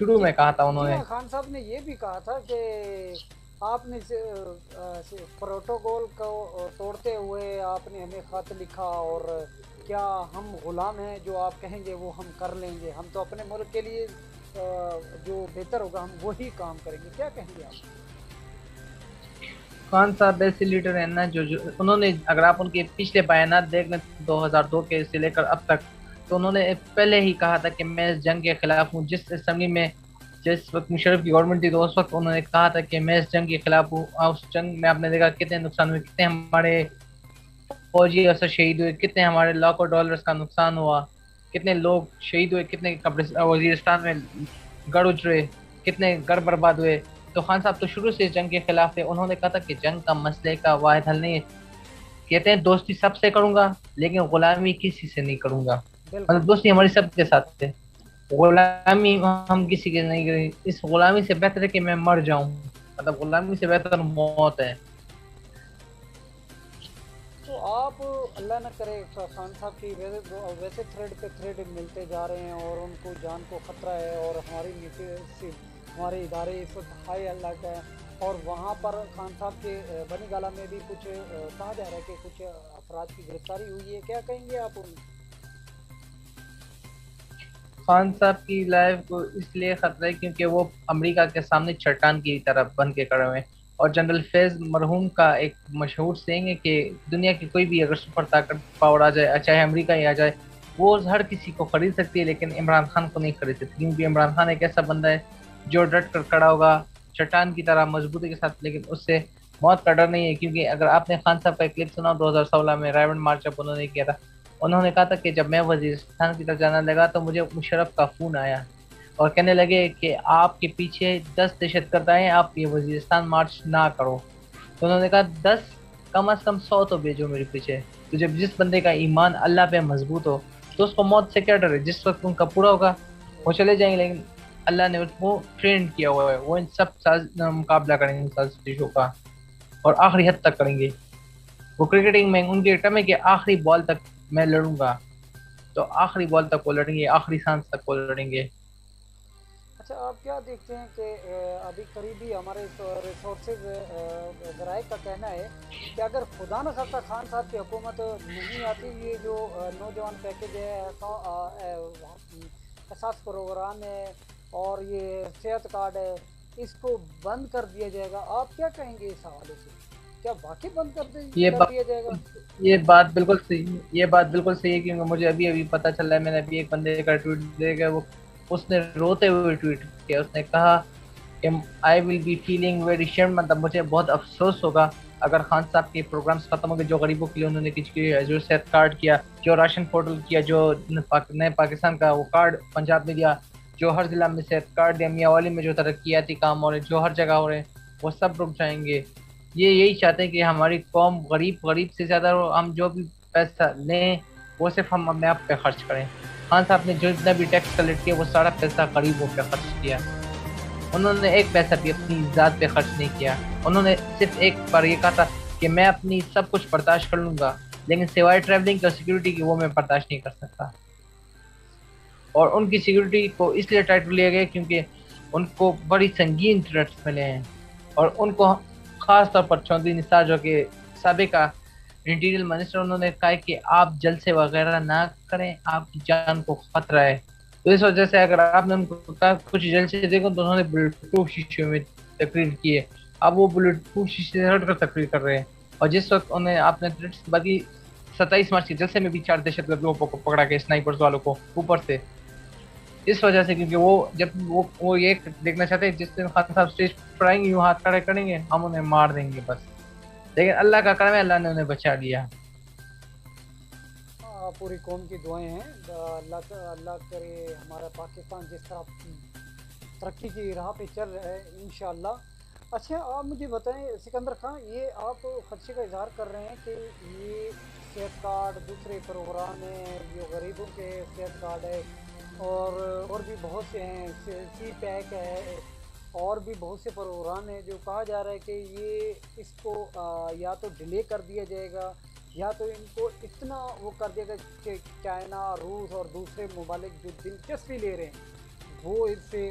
شروع جی میں کہا تھا جی انہوں نے۔ ہاں، خان صاحب نے یہ بھی کہا تھا کہ آپ نے پروٹوکول کو توڑتے ہوئے آپ نے ہمیں خط لکھا، اور کیا ہم غلام ہیں؟ جو آپ کہیں گے وہ ہم کر لیں گے، ہم تو اپنے ملک کے لیے جو بہتر ہوگا ہم وہی کام کریں گے، کیا کہیں گے آپ؟ خان صاحب ایسے لیڈر ہیں نا جو انہوں نے، اگر آپ ان کے پچھلے بیانات دیکھ لیں 2002 کے سے لے کر اب تک، تو انہوں نے پہلے ہی کہا تھا کہ میں اس جنگ کے خلاف ہوں۔ جس اسمبلی میں جس وقت مشرف کی گورنمنٹ تھی تو اس وقت انہوں نے کہا تھا کہ میں اس جنگ کے خلاف ہوں۔ اس جنگ میں آپ نے دیکھا کتنے نقصان ہوئے، کتنے ہمارے فوجی افسر شہید ہوئے، کتنے ہمارے لاکھوں ڈالرز کا نقصان ہوا، کتنے لوگ شہید ہوئے، کتنے وزیرستان میں گڑھ اجڑے، کتنے گھر برباد ہوئے۔ تو خان صاحب تو شروع سے جنگ کے خلاف تھے۔ انہوں نے کہا تھا کہ جنگ کا مسئلے کا واحد حل نہیں ہے، کہتے ہیں دوستی سب سے کروں گا لیکن غلامی کسی سے نہیں کروں گا۔ بالکل مطلب دوستی ہماری سب کے ساتھ ہے، غلامی ہم کسی کے نہیں کریں۔ اس غلامی سے بہتر ہے کہ میں مر جاؤں، مطلب غلامی سے بہتر موت ہے۔ تو آپ اللہ نہ کرے خان صاحب کی ویسے تھریڈ پہ تھریڈ ملتے جا رہے ہیں اور ان کو جان کو خطرہ ہے، اور ہماری نیچے ہمارے ادارے اس وقت ہائی الرٹ ہے، اور وہاں پر خان صاحب کے بنی گالہ میں بھی کچھ کہا جا رہا ہے کہ کچھ افراد کی گرفتاری ہوئی ہے، کیا کہیں گے آپ ان؟ خان صاحب کی لائف کو اس لیے خطرہ ہے کیونکہ وہ امریکہ کے سامنے چٹان کی طرح بن کے کھڑے ہوئے ہیں۔ اور جنرل فیض مرحوم کا ایک مشہور سینگ ہے کہ دنیا کی کوئی بھی اگر سپر طاقت پاور آ جائے، چاہے امریکہ ہی آ جائے، وہ ہر کسی کو خرید سکتی ہے لیکن عمران خان کو نہیں خرید سکتی، کیونکہ عمران خان ایک ایسا بندہ ہے جو ڈٹ کر کھڑا ہوگا چٹان کی طرح مضبوطی کے ساتھ، لیکن اس سے موت کا ڈر نہیں ہے۔ کیونکہ اگر آپ نے خان صاحب کا ایک کلپ سنا 2016 میں رائبن مارچ جب انہوں نے کیا تھا، انہوں نے کہا تھا کہ جب میں وزیرستان کی طرف جانا لگا تو مجھے مشرف کا فون آیا اور کہنے لگے کہ آپ کے پیچھے 10 دہشت گرد آئے ہیں، آپ یہ وزیرستان مارچ نہ کرو۔ تو انہوں نے کہا 10 کم از کم 100 تو بھیجو میرے پیچھے۔ تو جب جس بندے کا ایمان اللہ پہ مضبوط ہو تو اس کو موت سے کیا ڈر ہے؟ جس وقت ان کا پورا ہوگا وہ چلے جائیں گے، لیکن اللہ نے اس کو ٹرین کیا ہوا ہے، وہ ان سب مقابلہ کریں گے ان سازشوں کا اور آخری حد تک کریں گے۔ وہ کرکٹنگ میں ان کی ٹرم ہے کہ آخری بال تک میں لڑوں گا، تو آخری بال تک وہ لڑیں گے، آخری سانس تک وہ لڑیں گے۔ اچھا، آپ کیا دیکھتے ہیں کہ ابھی قریبی ہمارے ریسورسز ذرائع کا کہنا ہے کہ اگر خدا نہ خواستہ خان صاحب کی حکومت نہیں آتی، یہ جو نوجوان پیکیج ہے، احساس پروگرام ہے اور یہ صحت کارڈ ہے، اس کو بند کر دیا جائے گا، آپ کیا کہیں گے اس حوالے سے؟ کیا واقعی بند یہ کر بات دیا جائے گا؟ یہ بات بالکل صحیح ہے، یہ بات بالکل صحیح ہے کیونکہ مجھے ابھی پتہ چل رہا ہے، میں نے ابھی ایک بندے کا ٹویٹ دیکھا، وہ اس نے روتے ہوئے ٹویٹ کیا، اس نے کہا کہ آئی ول بی فیلنگ ویری شیم، مطلب مجھے بہت افسوس ہوگا اگر خان صاحب کے پروگرامز ختم ہو گئے جو غریبوں کے لیے انہوں نے کچھ کیا، جو صحت کارڈ کیا، جو راشن پورٹل کیا، جو نئے پاکستان کا وہ کارڈ پنجاب میں دیا، جو ہر ضلع میں صحت کارڈ دیا، میاں والی میں جو ترقیاتی کام ہو رہے ہیں جو ہر جگہ ہو رہے ہیں، وہ سب رک جائیں گے۔ یہ یہی چاہتے ہیں کہ ہماری قوم غریب سے زیادہ ہو، ہم جو بھی پیسہ لیں وہ صرف ہم اپنے آپ پہ خرچ کریں۔ خان صاحب نے جو جتنا بھی ٹیکس کلیکٹ کیا وہ سارا پیسہ غریبوں پہ خرچ کیا، انہوں نے ایک پیسہ بھی اپنی ذات پہ خرچ نہیں کیا۔ انہوں نے صرف ایک بار یہ کہا تھا کہ میں اپنی سب کچھ برداشت کر لوں گا لیکن سوائے ٹریولنگ اور سیکیورٹی کی وہ میں برداشت نہیں کر سکتا۔ اور ان کی سیکیورٹی کو اس لیے ٹائٹ لیا گیا کیونکہ ان کو بڑی سنگین تھریٹس ملے ہیں، اور ان کو خاص طور پر چودھری نثار جو کہ سابق انٹیریل منسٹر، انہوں نے کہا کہ آپ جلسے وغیرہ نہ کریں، آپ کی جان کو خطرہ ہے۔ تو اس وجہ سے اگر آپ نے ان کو کہا کچھ جلسے دیکھو تو انہوں نے بلٹ پروف شیشے میں تقریر کی ہے، اب وہ بلٹ پروف شیشے سے ہٹ کر تقریر کر رہے ہیں۔ اور جس وقت انہیں آپ نے باقی 27 مارچ کے جلسے میں بھی 4 دہشت گردوں کو پکڑا کے اسنائپرز والوں کو اوپر سے، اس وجہ سے کیونکہ وہ جب وہ یہ دیکھنا چاہتے ہیں جس دن خان صاحب اسٹیج پر آئیں گے یوں ہاتھ کھڑے کریں گے ہم انہیں مار دیں گے بس، لیکن اللہ کا کرم ہے اللہ نے انہیں بچا لیا۔ پوری قوم کی دعائیں ہیں، اللہ کرے ہمارا پاکستان جس طرح ترقی کی راہ پہ چل رہا ہے انشاءاللہ۔ اچھا، آپ مجھے بتائیں سکندر خان، یہ آپ خدشے کا اظہار کر رہے ہیں کہ یہ صحت کارڈ دوسرے پروگرام ہیں جو غریبوں کے صحت کارڈ ہے، اور بھی بہت سے ہیں، سی پیک ہے، اور بھی بہت سے پروگرام ہیں جو کہا جا رہا ہے کہ یہ اس کو یا تو ڈیلے کر دیا جائے گا یا تو ان کو اتنا وہ کر دیا گا کہ چائنا، روس اور دوسرے ممالک جو دلچسپی لے رہے ہیں وہ اس سے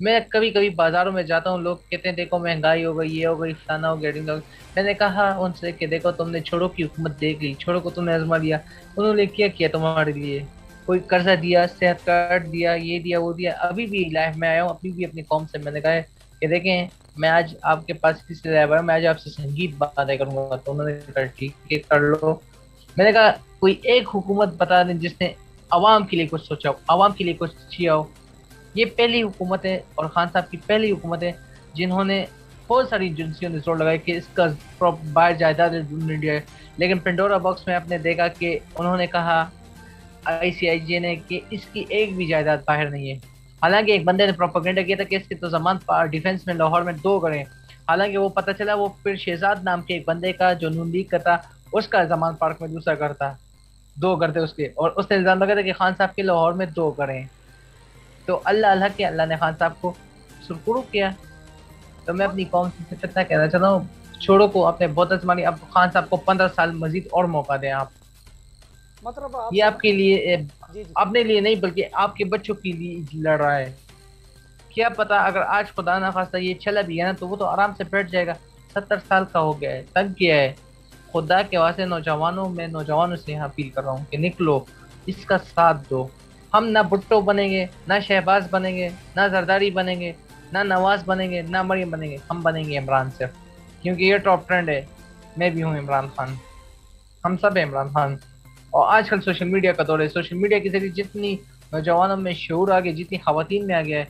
میں کبھی کبھی بازاروں میں جاتا ہوں، لوگ کہتے ہیں دیکھو مہنگائی ہو گئی، یہ ہو گئی، فلانا ہو گیا، ڈھمکا ہو گیا۔ میں نے کہا ان سے کہ دیکھو تم نے چھوڑو کی حکومت دیکھ لی، چھوڑو کو تم نے آزما لیا، انہوں نے کیا کیا تمہارے لیے؟ کوئی قرضہ دیا، صحت کارڈ دیا، یہ دیا وہ دیا۔ ابھی بھی لائف میں آیا ہوں اپنی بھی اپنی قوم سے، میں نے کہا ہے کہ دیکھیں میں آج آپ کے پاس کس لیے آیا ہوا، میں آج آپ سے سنگیت باتیں کروں گا، تو انہوں نے کہا ٹھیک ہے کر لو۔ میں نے کہا کوئی ایک حکومت بتا دیں جس نے عوام کے لیے کچھ سوچا ہو، عوام کے لیے کچھ کیا ہو۔ یہ پہلی حکومت ہے اور خان صاحب کی پہلی حکومت ہے جنہوں نے بہت ساری ایجنسیوں نے زور لگایا کہ اس کا باہر جائیداد ڈھونڈ لیا ہے، لیکن پنڈورا باکس میں آپ نے دیکھا کہ انہوں نے کہا آئی سی آئی جے نے کہ اس کی ایک بھی جائیداد باہر نہیں ہے۔ حالانکہ ایک بندے نے پروپیگنڈا کیا تھا کہ اس کے تو ضمانت ڈیفنس میں لاہور میں 2 کریں، حالانکہ وہ پتہ چلا وہ پھر شہزاد نام کے ایک بندے کا جو نون لیگ کا تھا، اس کا ضمانت پارک میں دوسرا گھر تھا، 2 کرتے اس کے، اور اس نے الزام لگا تھا کہ خان صاحب کے لاہور میں 2 کریں۔ تو اللہ اللہ کے اللہ نے خان صاحب کو سرخرو کیا۔ تو میں اپنی قوم سے صرف اتنا کہنا چاہتا ہوں، چھوڑو کو اپنے بہت ازمانی، اب خان صاحب کو 15 سال مزید اور موقع دیں آپ۔ مطلب آپ یہ آپ کے لیے، جی جی اپنے لیے نہیں بلکہ آپ کے بچوں کے لیے لڑ رہا ہے۔ کیا پتا اگر آج خدا نہ خواستہ یہ چلا بھی گیا نا تو وہ تو آرام سے بیٹھ جائے گا، 70 سال کا ہو گیا ہے، تنگ کیا ہے۔ خدا کے واسطے نوجوانوں، میں نوجوانوں سے یہاں اپیل کر رہا ہوں کہ نکلو، اس کا ساتھ دو۔ ہم نہ بھٹو بنیں گے، نہ شہباز بنیں گے، نہ زرداری بنیں گے، نہ نواز بنیں گے، نہ مریم بنیں گے، ہم بنیں گے عمران صرف، کیونکہ یہ ٹاپ ٹرینڈ ہے۔ میں بھی ہوں عمران خان، ہم سب ہیں عمران خان۔ اور آج کل سوشل میڈیا کا دور ہے، سوشل میڈیا کے ذریعے جتنی نوجوانوں میں شعور آ گیا، جتنی خواتین میں آ گیا ہے،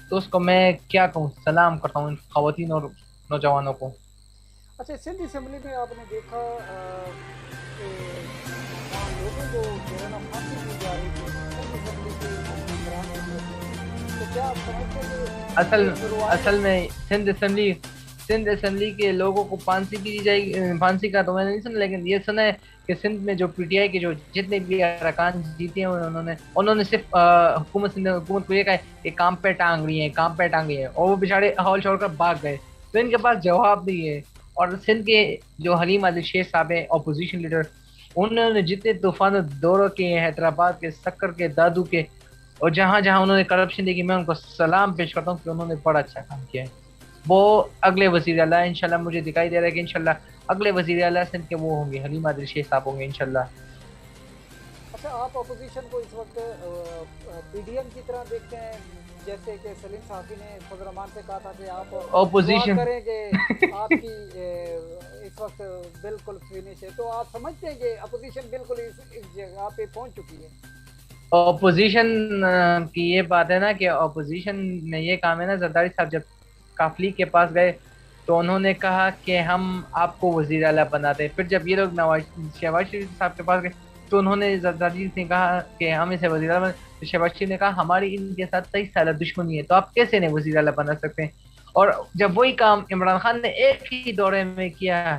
تو اس کو میں کیا کہوں، سلام کرتا ہوں ان خواتین اور نوجوانوں کو۔ اچھا سندھ اسمبلی میں آپ نے دیکھا کہ وہاں لوگوں کو جو ہے نا پھانسی دی جا رہی تھی سندھ اسمبلی کے ممبران کی طرف سے، تو کیا آپ سمجھتے ہیں کہ اصل یہ شروعات اصل میں سندھ اسمبلی کے لوگوں کو پھانسی کی دی جائے گی، پھانسی کا تو میں نے نہیں سنا، لیکن یہ سنا ہے کہ سندھ میں جو پی ٹی آئی کے جو جتنے بھی ارکان جیتے ہیں انہوں نے صرف حکومت کو یہ کہا ہے کہ کام پہ ٹانگ رہی ہیں، کام پہ ٹانگ رہی ہیں، اور وہ بیچارے ہال چھوڑ کر بھاگ گئے، تو ان کے پاس جواب نہیں ہے۔ اور سندھ کے جو حلیم عادل شیخ صاحب ہیں اپوزیشن لیڈر، انہوں نے جتنے طوفان دوروں کے، حیدرآباد کے، سکر کے، دادو کے، اور جہاں جہاں انہوں نے کرپشن دیکھی، میں ان کو سلام پیش کرتا ہوں کہ انہوں نے بڑا اچھا کام کیا ہے۔ وہ اگلے وزیر اعلیٰ انشاءاللہ، مجھے دکھائی دے رہا ہے کہ انشاءاللہ اگلے وزیر اعلیٰ سندھ کے وہ ہوں گے، حلیم عادل شیخ صاحب ہوں گے انشاءاللہ۔ اچھا آپ اپوزیشن کو اس وقت پی ڈی ایم کی طرح دیکھتے ہیں؟ جیسے کہ سلیم صحافی نے فضل الرحمان سے کہا تھا کہ آپ دعا اپوزیشن کریں کہ آپ کی اس وقت بالکل فنش ہے، تو آپ سمجھتے ہیں کہ اپوزیشن بالکل اس جگہ پہ پہنچ چکی ہے؟ اپوزیشن کی یہ بات ہے نا کہ اپوزیشن میں یہ کام ہے نا، زرداری صاحب جب کافلی کے پاس گئے تو انہوں نے کہا کہ ہم آپ کو وزیر اعلیٰ بناتے ہیں، پھر جب یہ لوگ شہباز شریف صاحب کے پاس گئے تو انہوں نے زرداری نے کہا کہ ہم اسے وزیر اعلیٰ تو شہباز شریف نے کہا ہماری ان کے ساتھ 23 سالہ دشمنی ہے، تو آپ کیسے انہیں وزیر اعلیٰ بنا سکتے ہیں؟ اور جب وہی کام عمران خان نے ایک ہی دورے میں کیا،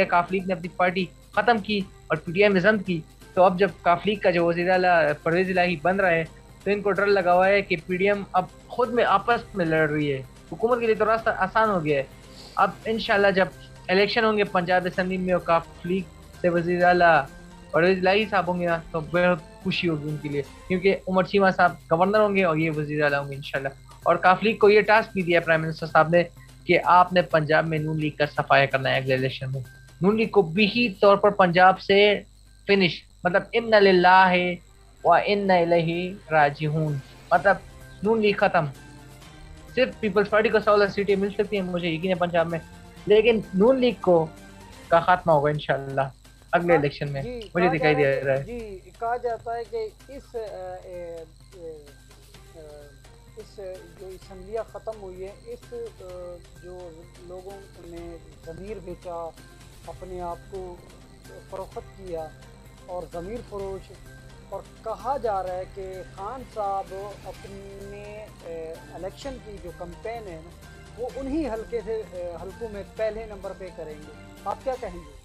کافلی نے اپنی پارٹی ختم کی اور پی ٹی آئی میں ضم کی، تو اب جب کافلی کا جو وزیر اعلیٰ پرویز الہی بن رہا ہے تو ان کو ڈر لگا ہوا ہے کہ پی ڈی ایم اب خود میں آپس میں لڑ رہی ہے، حکومت کے لیے تو راستہ آسان ہو گیا ہے۔ اب انشاءاللہ جب الیکشن ہوں گے پنجاب اسمبلی میں اور کافلی سے وزیر اعلیٰ پرویز الہی صاحب ہوں گے نا، تو بہت خوشی ہوگی ان کے لیے، کیونکہ عمر چیمہ صاحب گورنر ہوں گے اور یہ وزیر اعلیٰ ہوں گے انشاءاللہ۔ اور کافلی کو یہ ٹاسک بھی دیا پرائم منسٹر صاحب نے کہ آپ نے پنجاب میں نون لیگ کا صفایا کرنا ہے اگلے الیکشن میں، نون لیگ کو بھی طور پر پنجاب سے فنش، مطلب ان للہ و ان الیہ راجعون، مطلب نون لیگ ختم۔ صرف پیپلز پارٹی کو 16 سیٹیں مل سکتی ہیں مجھے یقین ہے پنجاب میں، لیکن نون لیگ کو کا خاتمہ ہوگا انشاءاللہ اگلے الیکشن میں، جی مجھے کہا جا دکھائی رہا دے ہے رہا کہ ہے۔ جی کہا جاتا ہے کہ اس جو اسمبلیاں ختم ہوئی ہے، اس جو لوگوں نے ضمیر بیچا، اپنے آپ کو فروخت کیا اور ضمیر فروش، اور کہا جا رہا ہے کہ خان صاحب اپنے الیکشن کی جو کمپین ہے نا وہ انہی حلقوں میں پہلے نمبر پہ کریں گے، آپ کیا کہیں گے؟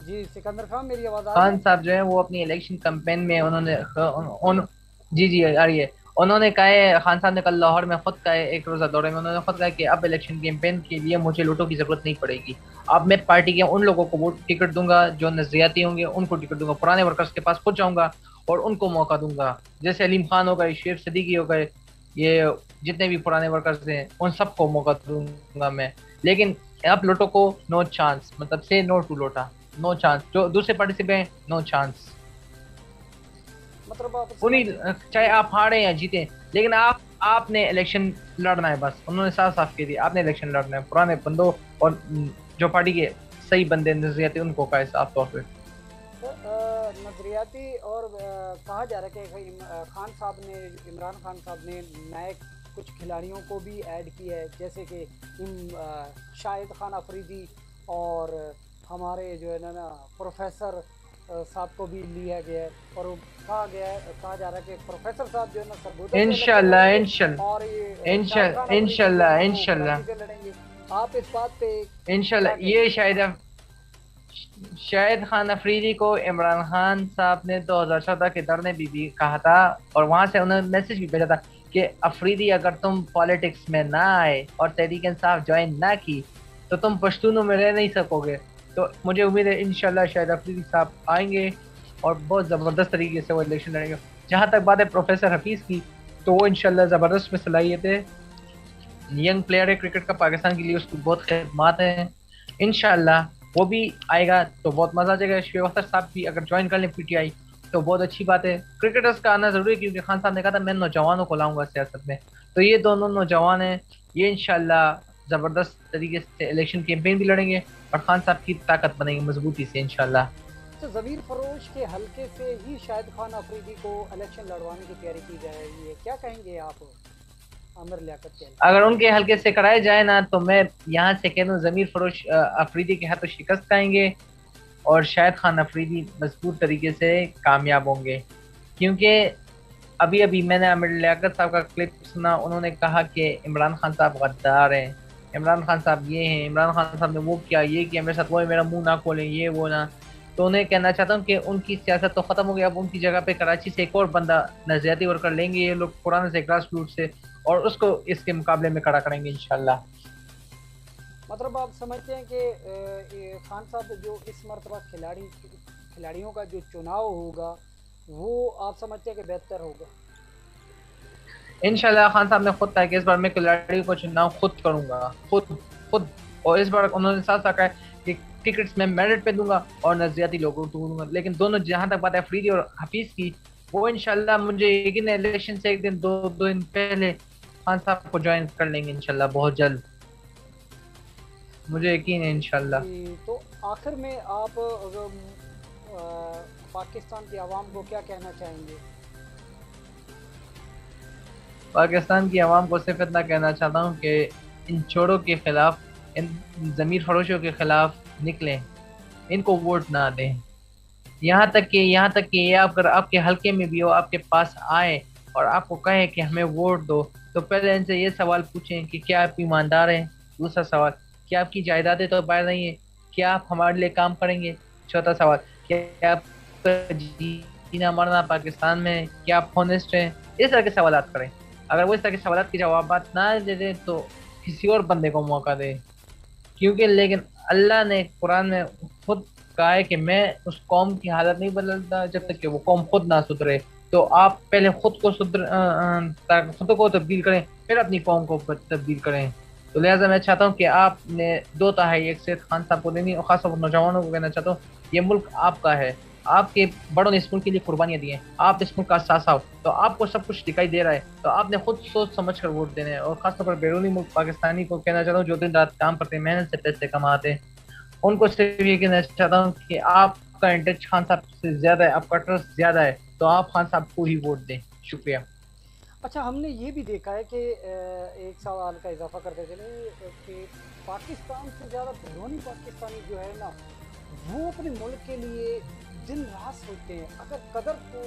جی سکندر خان میری آواز آ رہی ہے؟ خان صاحب جو ہے وہ اپنی الیکشن کمپین میں انہوں نے جی جی آ رہی ہے، انہوں نے کہا ہے، خان صاحب نے کل لاہور میں خود کہا ہے، ایک روزہ دورے میں انہوں نے خود کہا کہ اب الیکشن کیمپین کے لیے مجھے لوٹوں کی ضرورت نہیں پڑے گی، اب میں پارٹی کے ان لوگوں کو ووٹ ٹکٹ دوں گا جو نظریاتی ہوں گے، ان کو ٹکٹ دوں گا، پرانے ورکرز کے پاس خود جاؤں گا اور ان کو موقع دوں گا، جیسے علیم خان ہو گئے، شیخ صدیقی ہو گئے، یہ جتنے بھی پرانے ورکرز ہیں ان سب کو موقع دوں گا میں۔ لیکن اب لوٹوں کو نو چانس، مطلب سے نو ٹو لوٹا، نو چانس، جو دوسرے پارٹی سے بھی نو چانس، مطلب آپ انہیں سمجھیں چاہے جی آپ ہارے یا جیتے، لیکن آپ نے الیکشن لڑنا ہے، بس انہوں نے صاف صاف کہہ دیا آپ نے الیکشن لڑنا ہے، پرانے بندوں اور جو پارٹی کے صحیح بندے نظریاتی ان کو کہا ہے صاف طور پہ۔ نظریاتی اور کہا جا رہا ہے کہ خان صاحب نے، عمران خان صاحب نے نئے کچھ کھلاڑیوں کو بھی ایڈ کیا ہے، جیسے کہ شاہد خان افریدی اور ہمارے جو ہے نا پروفیسر صاحب کو بھی لیا گیا ہے، اور کہا گیا ہے، کہا جا رہا ہے کہ پروفیسر صاحب جو ہے نا سرگودا سے الیکشن انشاءاللہ لڑیں گے، اور انشاءاللہ یہ شاہد خان افریدی جو ہے انشاءاللہ نا وہ انشاءاللہ کراچی سے لڑیں گے۔ آپ اس بات پہ انشاءاللہ کیا کہیں یہ گے؟ شاہد خان افریدی کو عمران خان صاحب نے 2014 کے دھرنے بھی کہا تھا، اور وہاں سے انہوں نے میسج بھی بھیجا تھا کہ افریدی اگر تم پالیٹکس میں نہ آئے اور تحریک انصاف جوائن نہ کی تو تم پشتونوں میں رہ نہیں سکو گے۔ تو مجھے امید ہے انشاءاللہ شاہد افریدی صاحب آئیں گے اور بہت زبردست طریقے سے وہ الیکشن لڑیں گے۔ جہاں تک بات ہے پروفیسر حفیظ کی، تو وہ انشاءاللہ زبردست میں صلاحیت ہے، ینگ پلیئر ہے کرکٹ کا، پاکستان کے لیے اس کی بہت خدمات ہیں، انشاءاللہ وہ بھی آئے گا تو بہت مزہ آ جائے گا۔ شعیب اختر صاحب بھی اگر جوائن کر لیں پی ٹی آئی تو بہت اچھی بات ہے، کرکٹرز کا آنا ضروری ہے کیونکہ خان صاحب نے کہا تھا میں نوجوانوں کو لاؤں گا سیاست میں، تو یہ دونوں نوجوان ہیں، یہ انشاءاللہ زبردست طریقے سے الیکشن کیمپین بھی لڑیں گے اور خان صاحب کی طاقت بنیں گے مضبوطی سے انشاءاللہ۔ تو ضمیر فروش کے حلقے سے ہی شاہد خان افریدی کو الیکشن لڑوانے کی تیاری کی جا رہی ہے، کیا کہیں گے آپ عامر لیاقت کے حلقے اگر سے؟ ان کے حلقے سے کرائے جائے نا تو میں یہاں سے کہہ دوں ضمیر فروش افریدی کے ہاتھوں شکست کھائیں گے اور شاہد خان افریدی مضبوط طریقے سے کامیاب ہوں گے، کیونکہ ابھی میں نے عامر لیاقت صاحب کا کلپ سنا، انہوں نے کہا کہ عمران خان صاحب غدار ہیں، عمران خان صاحب یہ ہیں، عمران خان صاحب نے وہ کیا، یہ کیا میرے ساتھ، وہ میرا منہ نہ کھولیں، یہ وہ نہ۔ تو انہیں کہنا چاہتا ہوں کہ ان کی سیاست تو ختم ہو گئی، اب ان کی جگہ پہ کراچی سے ایک اور بندہ نظریاتی ورکر لیں گے یہ لوگ پرانے سے گراس روٹ سے، اور اس کو اس کے مقابلے میں کھڑا کریں گے انشاءاللہ۔ مطلب آپ سمجھتے ہیں کہ یہ خان صاحب جو اس مرتبہ کھلاڑیوں کا جو چناؤ ہوگا وہ آپ سمجھتے ہیں کہ بہتر ہوگا؟ انشاءاللہ خان صاحب نے خود کہا کہ اس بار میں کھلاڑی کو چناؤ خود کروں گا، خود، اور اس بار انہوں نے ساتھ ساتھ کہا کہ ٹکٹس میں میرٹ پہ دوں گا اور نظریاتی لوگوں کو دوں گا، لیکن دونوں جہاں تک بات ہے فریدی اور حفیظ کی، وہ انشاءاللہ مجھے یقین ہے الیکشن سے ایک دن دو دن پہلے خان صاحب کو جوائن کر لیں گے انشاءاللہ بہت جلد، مجھے یقین ہے انشاءاللہ۔ جی، تو آخر میں آپ پاکستان کی عوام کو کیا کہنا چاہیں گے؟ پاکستان کی عوام کو صرف اتنا کہنا چاہتا ہوں کہ ان چوروں کے خلاف، ان ضمیر فروشوں کے خلاف نکلیں، ان کو ووٹ نہ دیں، یہاں تک کہ یہ اگر آپ کے حلقے میں بھی ہو آپ کے پاس آئے اور آپ کو کہیں کہ ہمیں ووٹ دو، تو پہلے ان سے یہ سوال پوچھیں کہ کیا آپ ایماندار ہیں، دوسرا سوال کیا آپ کی جائیدادیں تو باہر نہیں ہیں، کیا آپ ہمارے لیے کام کریں گے، چوتھا سوال کیا آپ کا جینا مرنا پاکستان میں ہے، کیا آپ ہونسٹ ہیں، اس طرح کے سوالات کریں۔ اگر وہ اس طرح کے سوالات کے جوابات نہ دے دیں تو کسی اور بندے کو موقع دیں، کیونکہ لیکن اللہ نے قرآن میں خود کہا ہے کہ میں اس قوم کی حالت نہیں بدلتا جب تک کہ وہ قوم خود نہ سدھرے، تو آپ پہلے خود کو تبدیل کریں پھر اپنی قوم کو تبدیل کریں۔ تو لہٰذا میں چاہتا ہوں کہ آپ نے 2/3 اکثریت خان صاحب کو دینی، اور خاص طور پر نوجوانوں کو کہنا چاہتا ہوں یہ ملک آپ کا ہے، آپ کے بڑوں نے اس ملک کے لیے قربانیاں دی ہیں، آپ اس ملک کا ساسا ہو، تو آپ کو سب کچھ دکھائی دے رہا ہے، تو آپ نے خود سوچ سمجھ کر ووٹ دینے ہیں۔ اور خاص طور پر بیرونی ملک پاکستانی کو کہنا چاہتا ہوں جو دن رات کام کرتے ہیں، محنت سے پیسے کماتے ہیں، ان کو صرف یہ کہنا چاہتا ہوں کہ آپ کا انٹرسٹ خان صاحب سے زیادہ ہے، آپ کا ٹرسٹ زیادہ ہے، تو آپ خان صاحب کو ہی ووٹ دیں۔ شکریہ۔ اچھا، ہم نے یہ بھی دیکھا ہے کہ ایک سوال کا اضافہ کرتے چلیں کہ پاکستان سے زیادہ بیرونی پاکستانی جو ہے نا وہ اپنے ملک کے لیے دن رات سوچتے ہیں، اگر قدر کو،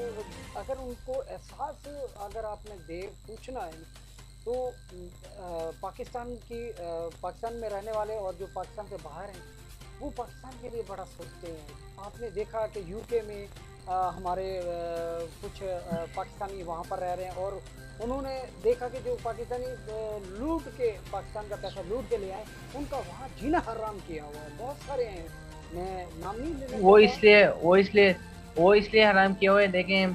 اگر ان کو احساس اگر آپ نے پوچھنا ہے تو پاکستان میں رہنے والے اور جو پاکستان سے باہر ہیں وہ پاکستان کے لیے بڑا سوچتے ہیں۔ آپ نے دیکھا کہ یو کے میں ہمارے کچھ پاکستانی وہاں پر رہ رہے ہیں اور انہوں نے دیکھا کہ جو پاکستانی لوٹ کے پاکستان کا پیسہ لوٹ کے لے آئے ان کا وہاں جینا حرام کیا ہوا ہے. بہت سارے ہیں, میں نام نہیں لینا وہ چاہتا. اس لیے حرام کیا ہوا ہے. دیکھیں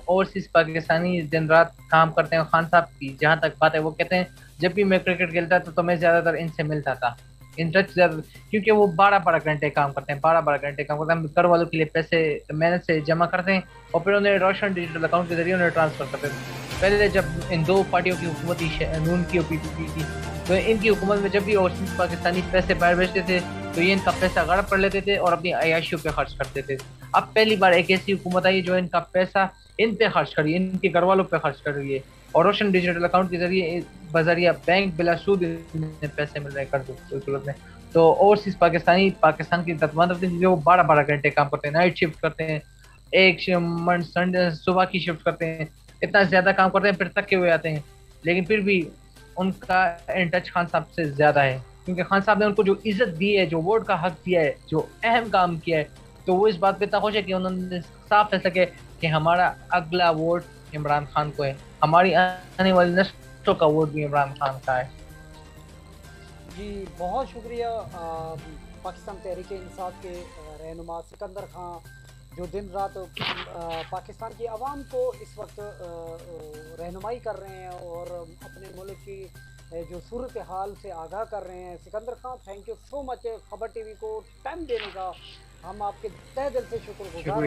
اوورسیز پاکستانی دن رات کام کرتے ہیں. خان صاحب کی جہاں تک بات ہے وہ کہتے ہیں جب بھی میں کرکٹ کھیلتا تھا تو میں زیادہ تر ان سے ملتا تھا, ان ٹچ زیادہ, کیونکہ وہ 12 گھنٹے کام کرتے ہیں. 12 گھنٹے کام کرتے ہیں, گھر والوں کے لیے پیسے محنت سے جمع کرتے ہیں اور پھر انہیں روشن ڈیجیٹل اکاؤنٹ کے ذریعے انہیں ٹرانسفر کرتے ہیں. پہلے جب ان دو پارٹیوں کی حکومت تھی, نون کی اور پی پی پی کی, تو ان کی حکومت میں جب بھی اوورسیز پاکستانی پیسے باہر بھیجتے تھے تو یہ ان کا پیسہ غارب کر لیتے تھے اور اپنی عیاشیوں پہ خرچ کرتے تھے. اب پہلی بار ایک ایسی حکومت آئی جو ان کا پیسہ ان پہ خرچ کری, ان کے گھر والوں پہ خرچ کر رہی ہے, اور روشن ڈیجیٹل اکاؤنٹ کے ذریعے بذریعہ بینک بلا سود پیسے مل رہے ہیں قرض میں. تو اوورسیز پاکستانی پاکستان کی تدمانت وہ 12 گھنٹے کام کرتے ہیں, نائٹ شفٹ کرتے ہیں, ایک سنڈے صبح کی شفٹ کرتے ہیں, اتنا زیادہ کام کرتے ہیں پھر تک کے ہوئے آتے ہیں. لیکن پھر بھی ان کا ان ٹچ خان صاحب سے زیادہ ہے, کیونکہ خان صاحب نے ان کو جو عزت دی ہے, جو ووٹ کا حق دیا ہے, جو اہم کام کیا ہے, تو وہ اس بات پہ اتنا خوش ہے کہ انہوں نے صاف فیصلہ کیا کہ ہمارا اگلا ووٹ عمران خان کو ہے, ہماری آنے والی نسلوں کا ووٹ بھی عمران خان کا ہے. جی بہت شکریہ پاکستان تحریک انصاف کے رہنما سکندر خان, جو دن رات پاکستان کی عوام کو اس وقت رہنمائی کر رہے ہیں اور اپنے ملک کی جو صورتحال سے آگاہ کر رہے ہیں. Sikandar Khan, thank you so much Khabar T V کو ٹائم دینے کا, ہم آپ کے تہ دل سے شکر گزار ہیں.